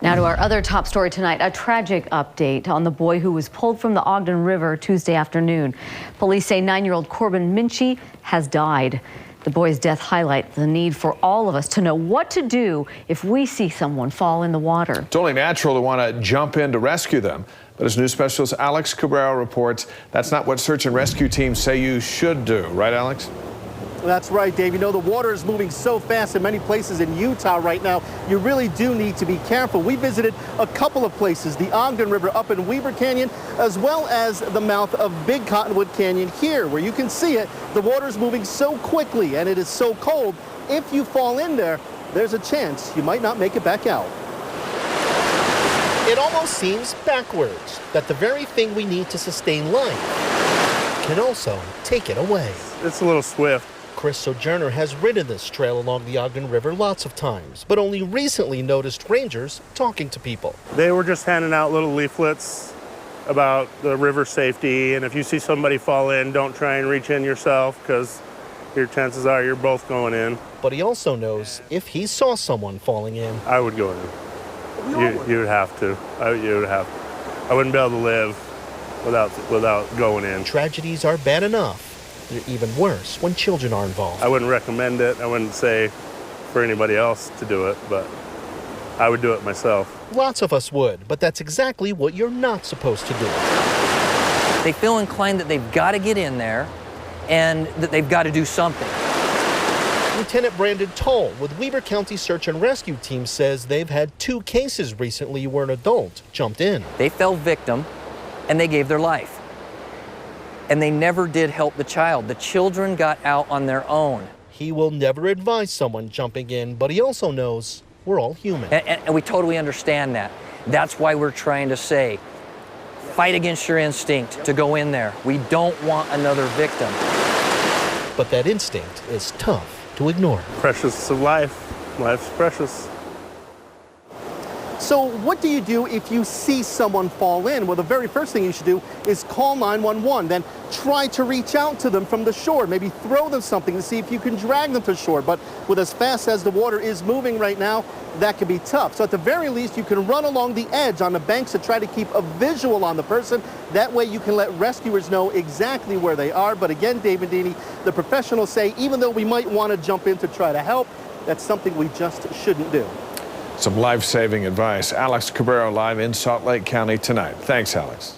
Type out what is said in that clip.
Now to our other top story tonight, a tragic update on the boy who was pulled from the Ogden River Tuesday afternoon. Police say 9-year-old Korbin Minchey has died. The boy's death highlights the need for all of us to know what to do if we see someone fall in the water. It's only natural to want to jump in to rescue them. But as news specialist Alex Cabrero reports, that's not what search and rescue teams say you should do. Right, Alex? That's right, Dave. You know, the water is moving so fast in many places in Utah right now. You really do need to be careful. We visited a couple of places, the Ogden River up in Weber Canyon, as well as the mouth of Big Cottonwood Canyon here, where you can see it. The water is moving so quickly and it is so cold. If you fall in there, there's a chance you might not make it back out. It almost seems backwards that the very thing we need to sustain life can also take it away. It's a little swift. Chris Sojourner has ridden this trail along the Ogden River lots of times, but only recently noticed rangers talking to people. They were just handing out little leaflets about the river safety, and if you see somebody fall in, don't try and reach in yourself, because your chances are you're both going in. But he also knows if he saw someone falling in, I would go in. You would have to. You would have to. I wouldn't be able to live without going in. Tragedies are bad enough. They're even worse when children are involved. I wouldn't recommend it. I wouldn't say for anybody else to do it, but I would do it myself. Lots of us would, but that's exactly what you're not supposed to do. They feel inclined that they've got to get in there and that they've got to do something. Lieutenant Brandon Toll with Weber County Search and Rescue Team says they've had 2 cases recently where an adult jumped in. They fell victim and they gave their life. And they never did help the child. The children got out on their own. He will never advise someone jumping in, but he also knows we're all human. And we totally understand that. That's why we're trying to say, fight against your instinct to go in there. We don't want another victim. But that instinct is tough to ignore. Precious of life. Life's precious. So what do you do if you see someone fall in? Well, the very first thing you should do is call 911. Then try to reach out to them from the shore. Maybe throw them something to see if you can drag them to shore. But with as fast as the water is moving right now, that can be tough. So at the very least, you can run along the edge on the banks to try to keep a visual on the person. That way you can let rescuers know exactly where they are. But again, Dave and Deanie, the professionals say, even though we might want to jump in to try to help, that's something we just shouldn't do. Some life-saving advice. Alex Cabrero live in Salt Lake County tonight. Thanks, Alex.